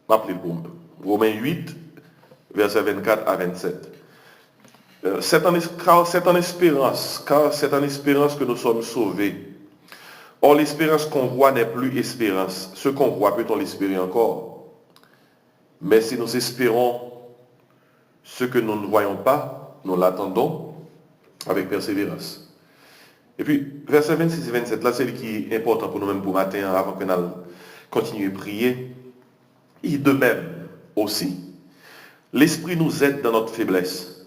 Rappelez le bombe. Romains 8, versets 24 à 27. Car c'est en espérance que nous sommes sauvés. Or, l'espérance qu'on voit n'est plus espérance. Ce qu'on voit, peut-on l'espérer encore? Mais si nous espérons ce que nous ne voyons pas, nous l'attendons avec persévérance. Et puis, versets 26 et 27, là, c'est ce qui est important pour nous-mêmes pour matin, avant que nous continuions à prier. Et de même aussi, l'Esprit nous aide dans notre faiblesse,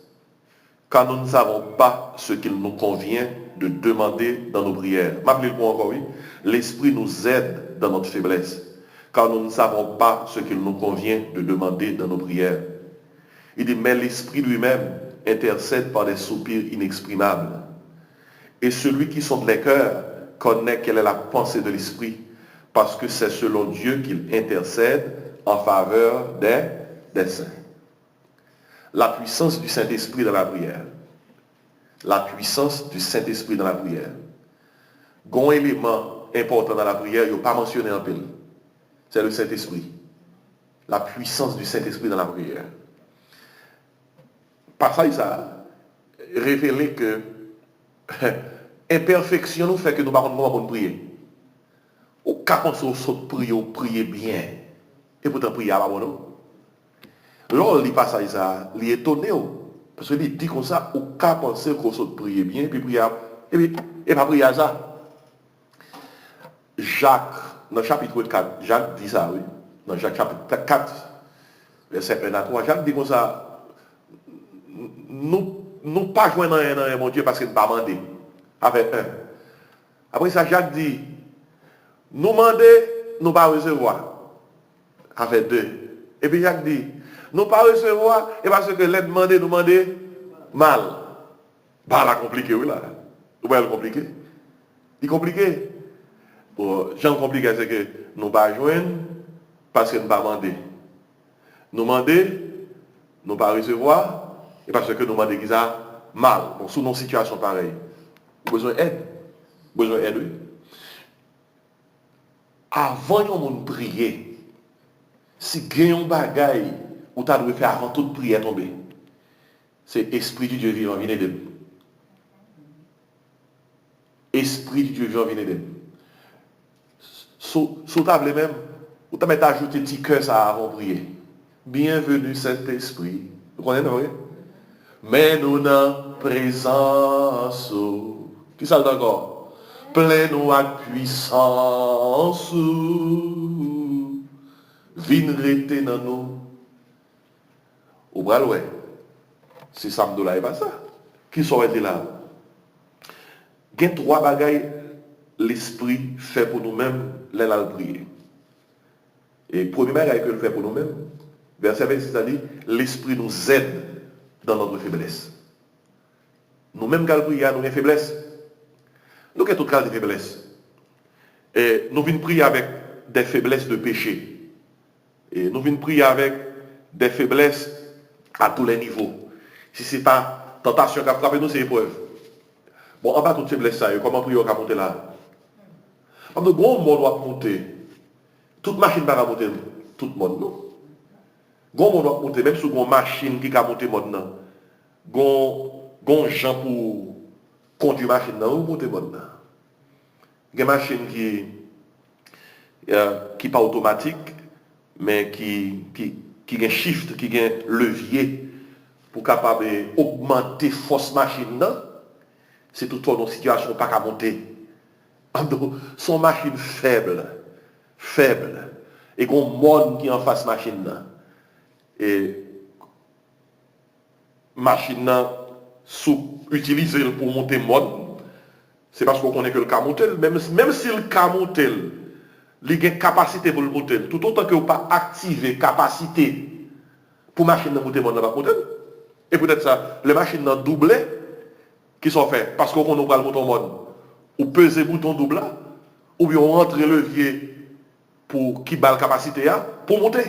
car nous ne savons pas ce qu'il nous convient de demander dans nos prières. M'appelez le point encore, oui. L'Esprit nous aide dans notre faiblesse, car nous ne savons pas ce qu'il nous convient de demander dans nos prières. Il dit, mais l'Esprit lui-même intercède par des soupirs inexprimables. Et celui qui sonde les cœurs connaît quelle est la pensée de l'Esprit, parce que c'est selon Dieu qu'il intercède en faveur des saints. La puissance du Saint-Esprit dans la prière. La puissance du Saint-Esprit dans la prière. Un élément important dans la prière, il n'y a pas mentionné en pile. C'est le Saint-Esprit. La puissance du Saint-Esprit dans la prière. Par ça, il a révélé que imperfection nous fait que nous ne pouvons pas prier. Au cas où on prier bien. Et pourtant prier à la bonne. Lors il passe ça, il est étonné. Parce qu'il dit comme ça, au cas penser qu'on saute prier bien, puis prier, et pas prier à ça. Jacques, dans le chapitre 4, Jacques dit ça, oui. Dans Jacques chapitre 4, verset 1 à 3, Jacques dit comme ça, nous pas joindre dans mon Dieu parce qu'il ne pas demander. Avec un. Après ça, Jacques dit, nous demander, nous pas recevoir. Avec 2. Et puis Jacques dit, nous pas recevoir, et parce que l'aide demander, nous demander mal. Bah là, compliqué, oui là. Vous voyez le compliqué? Il est compliqué. Bon, genre compliqué, c'est que nous pas joindre parce que nous pas demander. Nous demander, nous pas recevoir, et parce que nous demander qu'ils a mal. Bon, sous nos situations pareilles. Besoin d'aide. Besoin d'aide, oui. Avant de prier, si gagnons bagaille, ou tu as faire avant toute prière tomber, c'est Esprit du Dieu vivant, venez de Esprit du Dieu vivant, venez de sous table même, ou tu as ajouté un petit cœur ça avant de prier. Bienvenue Saint-Esprit. Vous connaissez, oui? Mais nous dans présence. Qui ça encore? Plein-nous à puissance. Vin rete dans nous. Au bras ouais. C'est samedi là et pas ça. Qui sont été là? Il y a 3 bagailles l'esprit fait pour nous-mêmes là le prier. Et premier bagaille que le fait pour nous-mêmes, verset 26 ça dit, l'esprit nous aide dans notre faiblesse. Nous-mêmes quand le prier, nous avons une faiblesse. Nous avons tout cas de faiblesse. Et nous venons prier avec des faiblesses de péché. Et nous venons prier avec des faiblesses à tous les niveaux. Si ce n'est pas tentation qui a frappé nous, c'est épreuve. Bon, en bas, toute faiblesse, ça, comment prier à monter là? Parce que gros monde doit monter. Toute machine ne va pas monter tout le monde, non? Gros monde doit monter, même si une machine qui a monté maintenant. Gros gens pour conduire machine, non, ou monter maintenant. Il y a une machine qui n'est pas automatique, mais qui a un shift, qui a un levier pour capable augmenter force machine. C'est toutefois dans une situation pas qu'à monter. Son machine faible. Et qu'on monde qui en face machine. Et machine sous utiliser pour monter mode, c'est parce qu'on connaît que le cas monter, même si le cas monter, il y a une capacité pour le monter, tout autant que vous pas activer capacité pour machine de monter mode dans la monter. Et peut-être ça, les machines dans doublé, qui sont faites parce qu'on ne pas le bouton mode, ou peser bouton double là, ou bien on rentre le levier pour qui bat la capacité là, pour monter.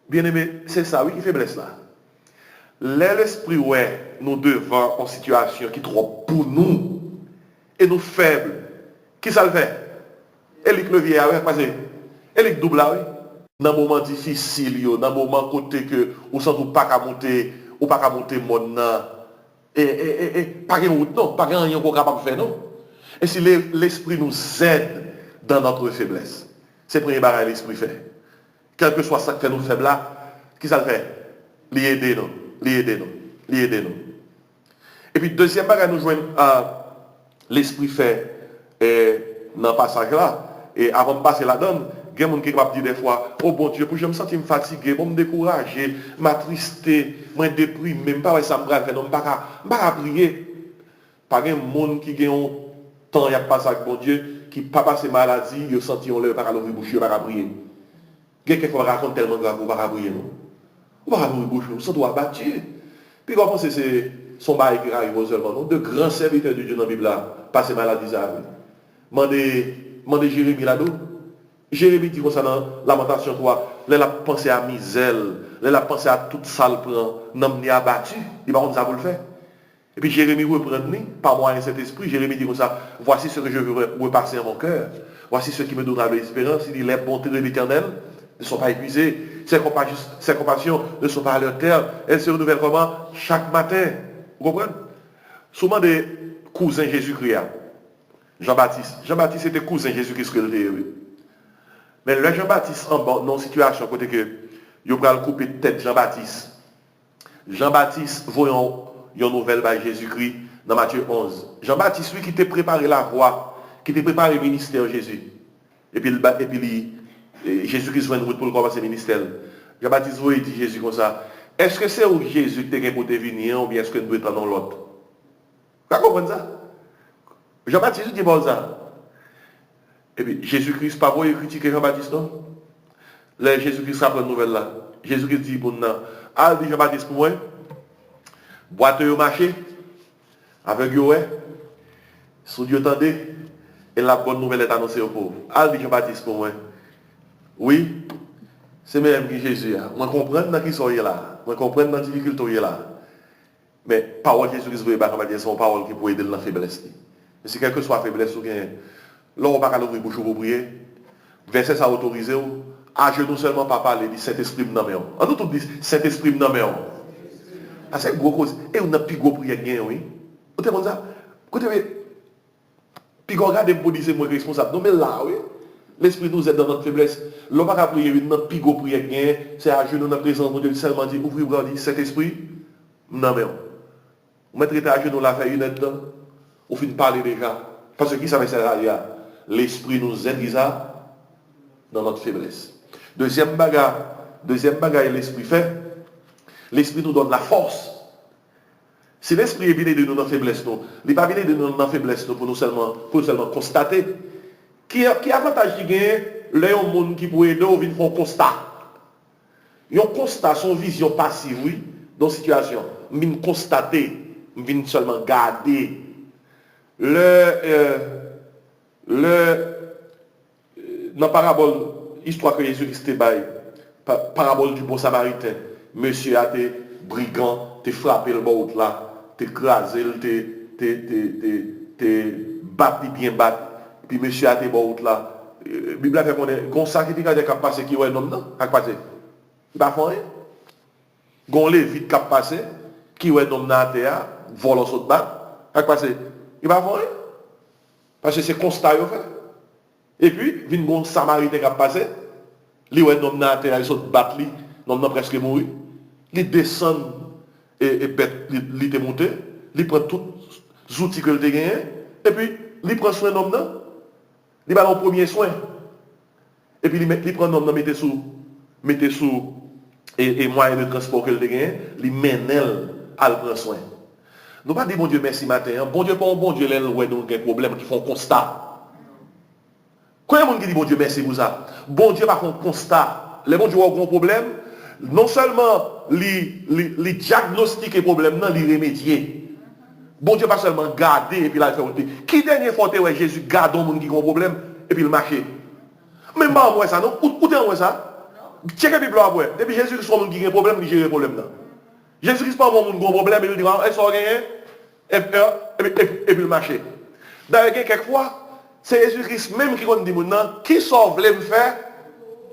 Bien aimé, c'est ça, oui, qui faiblesse là. L'esprit, ouais, nous devons en situation qui est trop pour nous, et nous faibles. Qui ça le fait? Et le levier, ouais, parce que, et le double là, oui. dans moment difficile, dans moment côté que ou sent ou pas qu'à monter, ou pas qu'à monter monde et pas de route non, pas rien qu'on capable faire non. Et si l'esprit nous aide dans notre faiblesse, c'est le premier bagage l'esprit fait. Quel que soit ça que fait nous faibles là, qui ça le fait? L'aider nous, l'aider nous, l'aider nous. Et puis deuxième bagage nous joignent l'esprit fait dans le passage là. Et avant de passer là-dedans, il y a des gens qui peuvent dire des fois, oh bon Dieu, pour je me sentir fatigué, pour me décourager, m'attristé, me déprimer, même pas ça me faire, non, pas prier. Pas de monde qui a un temps, il y a passé avec bon Dieu, qui pas passé maladie, ils senti on leur pas l'ouvrir bouche, ils pas prier. Il y a quelquefois raconte tellement grave, on va prier non. On va l'ouvrir bouche, ça doit battre. Puis comment c'est son bail qui arrive seulement, non? De grands serviteurs de Dieu dans la Bible là, passer maladie ça. Mandez Jérémie là-dedans. Jérémie dit comme ça dans Lamentation 3, elle a pensé à misère, elle a pensé à toute sale prend, n'en abattu, il va ça vous le faire. Et puis Jérémie reprend par moyen de cet esprit, Jérémie dit comme ça, voici ce que je veux repasser à mon cœur, voici ce qui me donnera de l'espérance, il dit les bontés de l'Éternel ne sont pas épuisées, ses compassions ne sont pas à leur terme, elles se renouvellent comment? Chaque matin. Vous comprenez? Souvent des cousins Jésus-Christ. Jean-Baptiste. Jean-Baptiste était cousin Jésus-Christ. Mais le Jean-Baptiste en bas, dans une situation côté que il va le couper tête Jean-Baptiste. Jean-Baptiste voyons une nouvelle par Jésus-Christ dans Matthieu 11. Jean-Baptiste, lui qui t'a préparé la voie, qui t'a préparé le ministère de Jésus. Et puis Jésus-Christ va une route pour commencer le ministère. Jean-Baptiste voit dit Jésus comme ça. Est-ce que c'est où Jésus qui est pour venir ou bien est-ce que nous devons dans l'autre? Vous comprenez ça? Jean-Baptiste dit bon ça. Et puis Jésus-Christ pas voulu critiquer Jean-Baptiste non? Là Jésus-Christ apprend une nouvelle là. Jésus-Christ dit pour nous, ah dit Jean-Baptiste pour moi, boiteux au marché, avec yo sous Dieu tendez, et la bonne nouvelle est annoncée aux pauvres. Ah dit Jean-Baptiste pour moi. Oui, c'est même que Jésus. Moi comprends dans qui sont là. Moi comprends dans la difficulté là. Mais parole Jésus-Christ vous pas dire son parole qui peut aider dans la faiblesse. Mais si quelque soit faiblesse ou bien là on va pas l'ouvrir bouche pour prier. Verset ça autorisé à genoux seulement pas parler du Saint-Esprit dans mes on nous tout dit Saint-Esprit dans mes ah c'est gros cause et on a plus gros prière gain oui. Vous te ça. Écoutez puis regardez pour dire c'est moi responsable. Non mais là oui. L'esprit nous aide dans notre faiblesse. L'homme va prier notre plus gros prière gain, c'est à genoux dans la présence de Dieu seulement dit ouvrir bras dit Saint-Esprit non mais on mettre à genoux la faire une aide on finit parler déjà parce que qui ça va servir l'esprit nous aide ça dans notre faiblesse. Deuxième bagage l'esprit fait l'esprit nous donne la force. Si l'esprit est venu de nous dans la faiblesse nous, il n'est pas venu de nous dans la faiblesse pour nous seulement constater qui avantage qui gagne là un monde qui pourrait aider ou venir faire un constat. Un constat son vision passive oui dans situation, me constater, me seulement garder dans la parabole, histoire que Jésus-Christ bail, parabole du bon samaritain, monsieur a été brigand, t'es frappé le bord là, t'es écrasé, t'es battu bien battu, puis monsieur a été bord là. La Bible a fait qu'on est, qu'on sacrificateur qui a passé qui est un homme, non? Qui a passé? Il va faire rien. Gon lévite qui a passé, qui est un homme dans la terre, vole au saut de batte, qui a passé? Il va faire rien. Parce que c'est constat qu'il fait. Et puis, vient un samaritain qui a passé, lui est un homme dans la terre, il saut de batte, l'homme n'a presque mouru. Il descend et bête, il est monté, il prend tous les outils qu'il a gagnés, et puis, il prend soin de l'homme. Il va dans le premier soin. Et puis il prend l'homme, mettez sous et moyen de transport qu'il a gagné, il mène à le prendre soin. Nous ne pas dire bon Dieu merci matin. Bon Dieu pas un bon Dieu là où nous avons un problème qui font constat. Quand il y a des gens qui disent bon Dieu merci pour ça. Bon Dieu pas font constat. Les bon Dieu ont un problème, non seulement les diagnostiquer problème, non les remédier. Bon Dieu pas seulement garder et puis là il fait qui dernier fois ouais Jésus garde un monde qui a un problème et puis il marche. Même pas moi ça non où t'es moi ça? Check la Bible après. Depuis Jésus Christ monde qui a un problème, il gère le problème là. Jésus Christ pas un monde qui a un problème, il dit est-ce qu'on gagne et puis il marche. D'ailleurs quelquefois c'est Jésus Christ même qui dit maintenant qui sauve me faire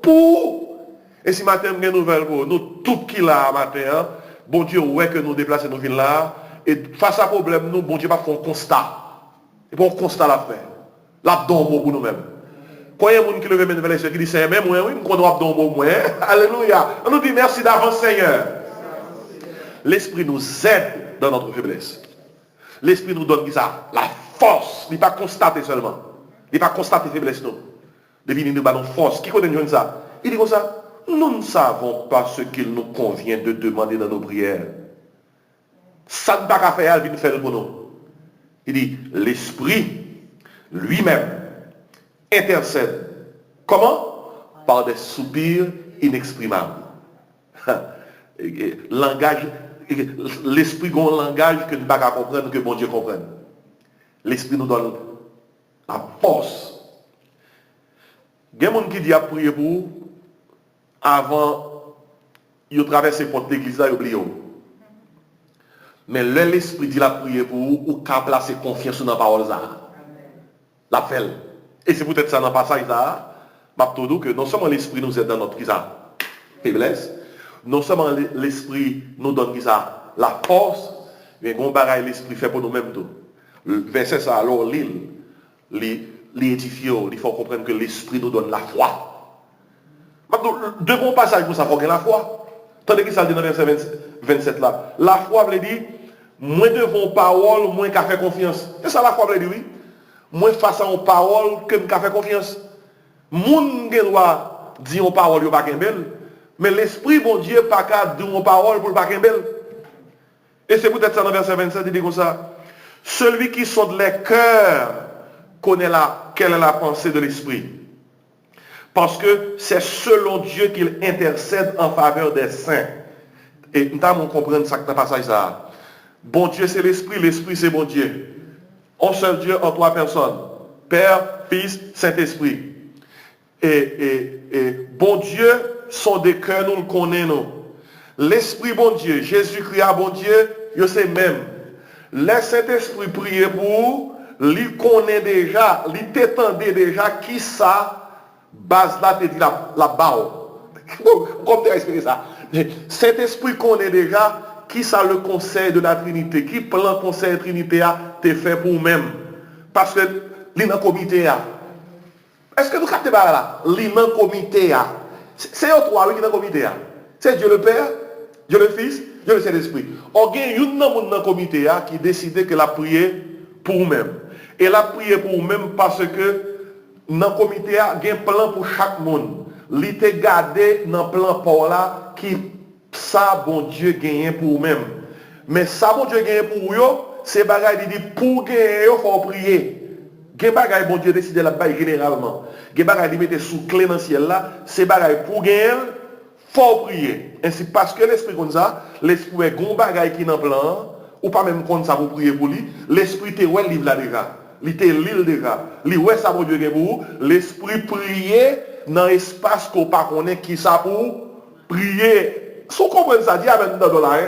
pour Et si matin, nous avons une nouvelle pour nous, tout qui là matin, bon Dieu, ouais que nous déplaçons nos villes là, et face à problème, nous, bon Dieu, pas faire un constat. Et pour un constat la faire. L'abdon pour nous-mêmes. Quand il y a des gens qui lèvent vers les qui disent, c'est même moi, oui, nous avons abdon pour moi. Alléluia. On nous dit merci d'avance, Seigneur. L'Esprit nous aide dans notre faiblesse. L'Esprit nous donne ça, la force. Il n'est pas constater seulement. Il n'est pas constater faiblesse, non. Depuis nous avons force. Qui connaît ça? Il dit comme ça, nous ne savons pas ce qu'il nous convient de demander dans nos prières. Ça ne va pas faire, il vient faire pour nous. Il dit, l'Esprit lui-même intercède. Comment? Par des soupirs inexprimables. Langage, l'Esprit a un langage que nous ne pouvons pas comprendre, que bon Dieu comprenne. L'Esprit nous donne la force. Il y a des gens qui disent à prier pour vous, avant de traverser porte l'église, ils oublient. Mais l'Esprit dit la prière pour vous, ou qu'à placer confiance dans la parole. La fait. Et c'est peut-être ça dans le passage là, je dis que non seulement l'Esprit nous aide dans notre faiblesse, non seulement l'Esprit nous donne la force, mais l'Esprit fait pour nous-mêmes tout. Le verset ça, alors l'édifie, il faut comprendre que l'Esprit nous donne la foi. Deux bons passages pour ça, il faut gagner la foi. Tandis que ça dit dans le verset 27 là. La foi veut dire, moins devant parole, moins qu'à faire confiance. C'est ça la foi veut dire, oui. Moins face à une parole que qu'à faire confiance. Moun gen doit dire une parole, il pas belle. Mais l'Esprit, bon Dieu, pas qu'à dire une parole pour pas belle. Et c'est peut-être ça dans le verset 27, il dit comme ça. Celui qui sonde les cœurs connaît quelle est la pensée de l'Esprit. Parce que c'est selon Dieu qu'il intercède en faveur des saints. Et nous devons comprendre ça dans le passage là. Bon Dieu c'est l'Esprit, l'Esprit c'est bon Dieu. Un seul Dieu en trois personnes. Père, Fils, Saint-Esprit. Et bon Dieu sont des cœurs, nous le connaissons. L'Esprit bon Dieu, Jésus-Christ à bon Dieu, je sais même. Le Saint-Esprit prie pour, il connaît déjà, il t'étendait déjà qui ça. Base là, tu dis la barre. Comment tu as expliqué ça? Cet esprit connaît déjà qui ça le conseil de la Trinité, qui plan conseil de la Trinité a te fait pour vous-même. Parce que l'île dans le comité a. Est-ce que vous captez pas là? L'île dans le comité a. C'est eux trois qui sont dans le comité a. C'est Dieu le Père, Dieu le Fils, Dieu le Saint-Esprit. On a une dans le comité a qui décide que la prière pour vous-même. Et la prière pour vous-même parce que dans le comité, il y a un plan pour chaque monde. Il était gardé dans le plan pour là qui ça, bon Dieu, gagne pour vous-même. Mais ça, bon Dieu, gagne pour vous, c'est bagaille, il dit, pour gagner, il faut prier. Il y a bagaille, bon Dieu, décide là-bas généralement. Il y a bagaille, il met sous clé dans le ciel là, c'est bagaille, pour gagner, il faut prier. Ainsi, parce que l'esprit comme ça, l'esprit est un bagaille qui est dans le plan, ou pas même comme ça pour prier pour lui, l'esprit est ouais, livre là déjà. L'ité l'île déjà. Ouais ça bon Dieu pour l'esprit prier dans l'espace qu'on pas connaît qui ça pour prier. Si vous comprenez ça, dis amen dans là.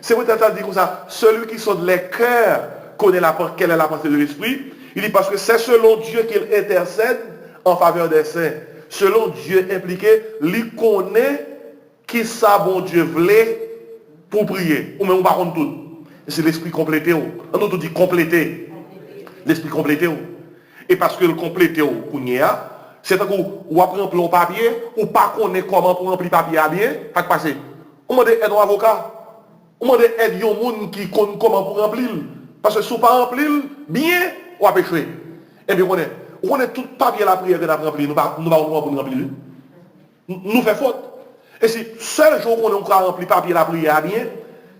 C'est peut-être ça dit comme ça, celui qui sonde les cœurs connaît quelle est la pensée de l'esprit. Il dit parce que c'est selon Dieu qu'il intercède en faveur des saints. Selon Dieu impliqué, il connaît qui ça bon Dieu voulait pour prier. Ou même on va contre tout. C'est l'esprit complété. On nous dit complété. L'esprit complété. Et parce que le complété, c'est que vous apprenez un papier, ou pas connaître comment pour remplir papier à bien, pas de passer. On demande aide un avocat. On demande aide un monde qui connaît comment pour remplir. Parce que si vous ne pas remplir, bien, on va pécher. Et bien, on connaît tout papier la prière que nous avons rempli, nous ne pouvons pas remplir. Nous faisons faute. Et si seul jour qu'on a rempli papier la prière à bien,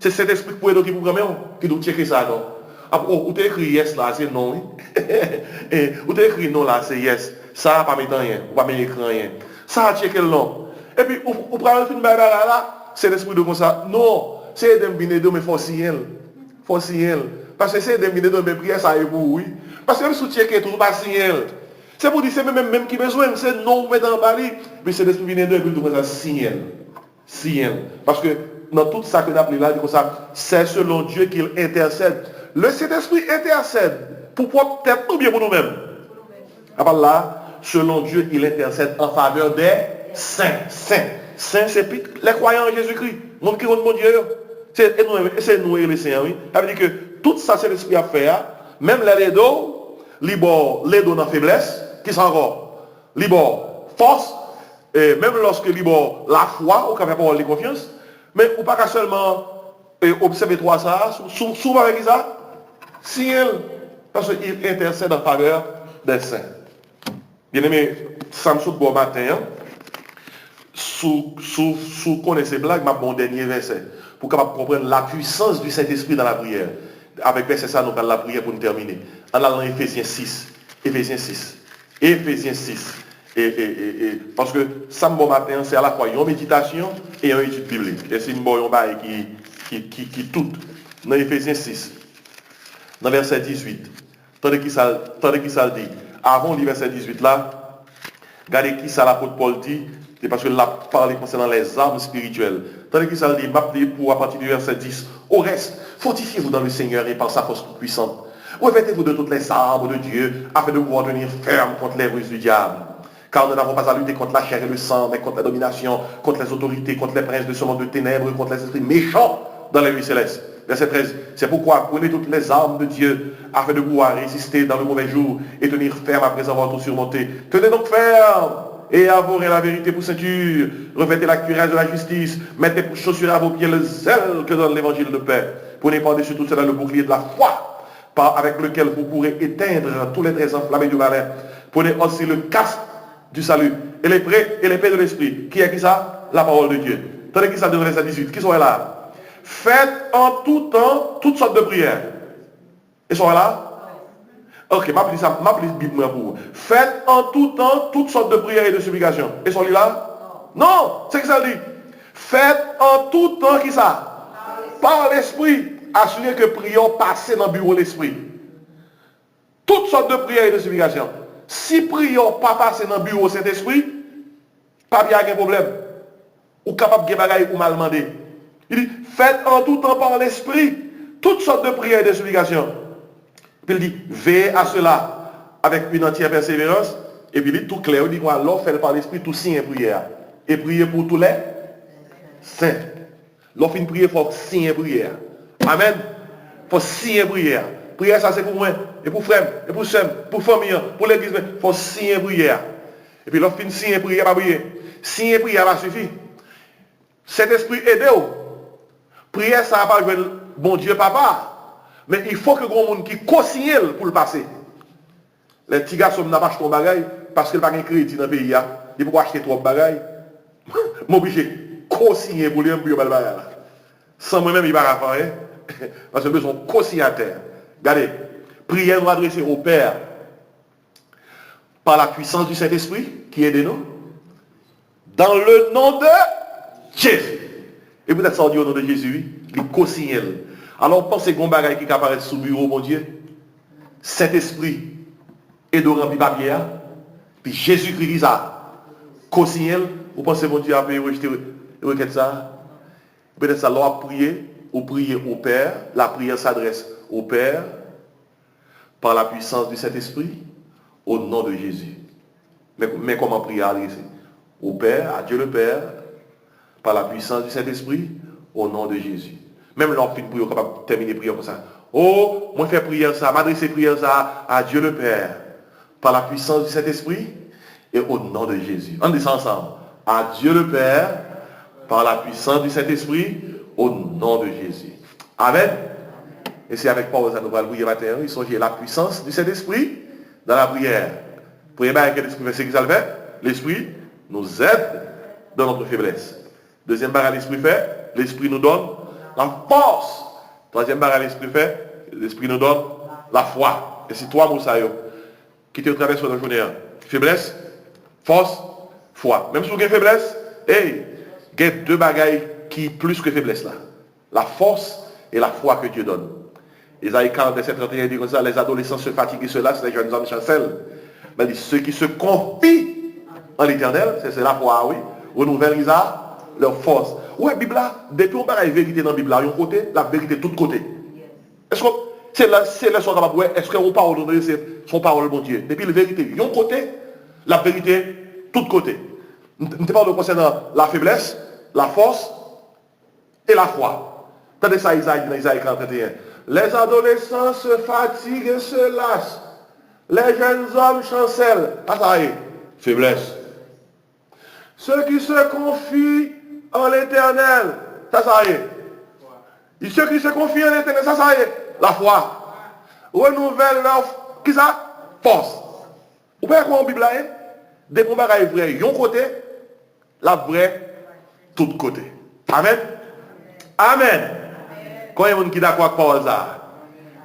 c'est cet esprit pour qui programme qui doit checker ça. Donc. Ou t'as écrit yes là, c'est non. Ou t'as écrit non là, c'est yes. Ça n'a pas mis rien, ou pas mis écran rien. Ça a checké le nom. Et puis, ou prend le film là, c'est l'esprit de comme ça. Non, c'est des binés mais faut signer. Faut signer. Parce que c'est des binés mais prière ça est pour oui. Parce que si tu checkes tout, pas signer. C'est pour dire c'est même qui besoin, c'est non mettre en bali, mais c'est l'esprit binés et puis tout ça signer. Signer. Parce que dans tout ça que nous appelons là, comme ça, c'est selon Dieu qu'il intercède. Le Saint-Esprit intercède pour peut-être nous bien pour nous-mêmes. À part là, selon Dieu, il intercède en faveur des saints. Saints. Saint, c'est les croyants en Jésus-Christ. Monde qui compte mon Dieu. C'est nous et les saints, oui. Ça veut dire que tout ça, c'est l'esprit à faire. Même les dos, les dos dans la faiblesse, qui sont encore, les force, et même lorsque les la foi, ou quand même pas de confiance, mais ou pas qu'à seulement observer toi ça, souvent avec ça, si elle, parce qu'il intercède en faveur des saints. Bien aimé, ça me saute bon matin, sous connaissez blague, ma bon dernier verset, pour capable comprendre la puissance du Saint-Esprit dans la prière. Avec verset ça, nous parlons de la prière pour nous terminer. En allant Éphésiens 6. Éphésiens 6. Éphésiens 6. Parce que ça bon matin, c'est à la fois une méditation et une étude biblique. Et c'est une bonne bail qui tout. Dans Éphésiens 6. Dans verset 18. Tandis qu'il ça dit. Avant le verset 18 là, regardez qui ça l'apôtre Paul dit. C'est parce que là, parlé concernant les armes spirituelles. Tandis qu'il ça dit, m'appeler pour à partir du verset 10. Au reste, fortifiez-vous dans le Seigneur et par sa force puissante. Revêtez-vous de toutes les armes de Dieu afin de pouvoir tenir ferme contre les ruses du diable. Car nous n'avons pas à lutter contre la chair et le sang, mais contre la domination, contre les autorités, contre les princes de ce monde de ténèbres, contre les esprits méchants dans les lieux célestes. Verset 13. C'est pourquoi prenez toutes les armes de Dieu afin de pouvoir résister dans le mauvais jour et tenir ferme après avoir tout surmonté. Tenez donc ferme et avouez la vérité pour ceinture. Revêtez la cuirasse de la justice. Mettez pour chaussures à vos pieds le zèle que donne l'évangile de paix. Prenez par-dessus tout cela le bouclier de la foi, avec lequel vous pourrez éteindre tous les traits enflammés du malin. Prenez aussi le casque du salut et l'épée de l'esprit. Qui est qui ça? La parole de Dieu. Tenez qui ça dans le verset 18. Qui sont là? Faites en tout temps toutes sortes de prières. Ils sont là? Ok, m'appelez ça, m'appelez Bible pour vous. Faites en tout temps toutes sortes de prières et de supplications. Ils sont là? Non, c'est que ça dit. Faites en tout temps qui ça? Par l'esprit. Assurez que prions passer dans le bureau de l'esprit. Toutes sortes de prières et de supplications. Si prions pas passer dans le bureau de cet esprit, pas bien de problème. Ou capable de bagaille ou mal demander. Il dit, faites en tout temps par l'esprit toutes sortes de prières et de supplications. Puis il dit, veillez à cela avec une entière persévérance. Et puis il dit tout clair, il dit quoi, alors faites par l'esprit tout signe et prière. Et priez pour tous les saints. Lorsqu'il une prière, il faut signe et prière. Amen. Il faut signe et prière. Prière, ça c'est pour moi, et pour frère, et pour soeur, pour famille, pour l'église. Il faut signe et prière. Et puis lorsqu'il signe et prière, pas prier. Signe et prière, ça suffit. Cet esprit aide-vous. Prière, ça n'a pas joué bon Dieu papa. Mais il faut que grand monde qui co-signe pour le passer. Les petits garçons n'ont pas acheté un bagage parce qu'ils n'ont pas de crédit dans le pays. Ils peuvent acheter trop de bagages. M'obligé co-signer pour lui un peu de bagage. Sans moi-même, il va pas faire. Parce que nous sommes co-signataires. Regardez, prière nous adresser au Père par la puissance du Saint-Esprit qui aide nous. Dans le nom de Jésus. Et peut-être ça dit au nom de Jésus, il co-signe. Alors pensez qu'on bagaille qui apparaît sous le bureau, mon Dieu. Saint-Esprit et de remplir papier. Puis Jésus-Christ ça. Co-signe. Vous pensez mon Dieu a pu rejeter requête ça? Peut-être ça leur prier ou prier au Père. La prière s'adresse au Père par la puissance du Saint-Esprit au nom de Jésus. Mais comment prier adresser? Au Père, à Dieu le Père, par la puissance du Saint-Esprit au nom de Jésus. Même l'homme finit prier, capable de terminer prière comme ça. Oh, moi faire prière ça, m'adresser prière ça à Dieu le Père, par la puissance du Saint-Esprit et au nom de Jésus. On dit ça ensemble. À Dieu le Père, par la puissance du Saint-Esprit, au nom de Jésus. Amen. Et c'est avec Paul, ça nous va le prier matin. Il s'agit de la puissance du Saint-Esprit dans la prière. Prière avec l'Esprit, c'est ce qu'il fait. L'Esprit nous aide dans notre faiblesse. Deuxième barre à l'Esprit fait, l'Esprit nous donne la force. Troisième barre à l'Esprit fait, l'Esprit nous donne la foi. Et c'est trois mots ça qui te traversent dans la journée. Faiblesse, force, foi. Même si vous avez faiblesse, hey, il y a deux bagailles qui plus que faiblesse là. La force et la foi que Dieu donne. Isaïe 40, verset 31 dit comme ça, les adolescents se fatiguent, ceux-là, c'est les jeunes hommes chancellent. Mais dit, ceux qui se confient en l'éternel, c'est la foi, oui, renouvellent leur force. Ouais, la Bible là, depuis on parle de vérité dans la Bible là, il y a un côté, la vérité de tous côtés. Est-ce que c'est là son capable, est-ce qu'on parle de son parole, mon Dieu? Depuis la vérité, il y a un côté, la vérité, de tous côtés. Nous te parlons concernant la faiblesse, la force et la foi. Tendez ça, Isaïe 41. Les adolescents se fatiguent et se lassent. Les jeunes hommes chancellent. Ah, ça y est. Faiblesse. Ceux qui se confient en l'éternel. Ça y est. Et ceux qui se confient en l'éternel, ça y est. La foi. Renouvelle leur, qui ça? Force. Vous voyez comment la Bible est? Des combats vrais, yon côté, la vraie, tout côté. Amen. Amen. Quand il y a un qui est d'accord avec Paul,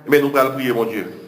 mais nous allons prier, mon Dieu.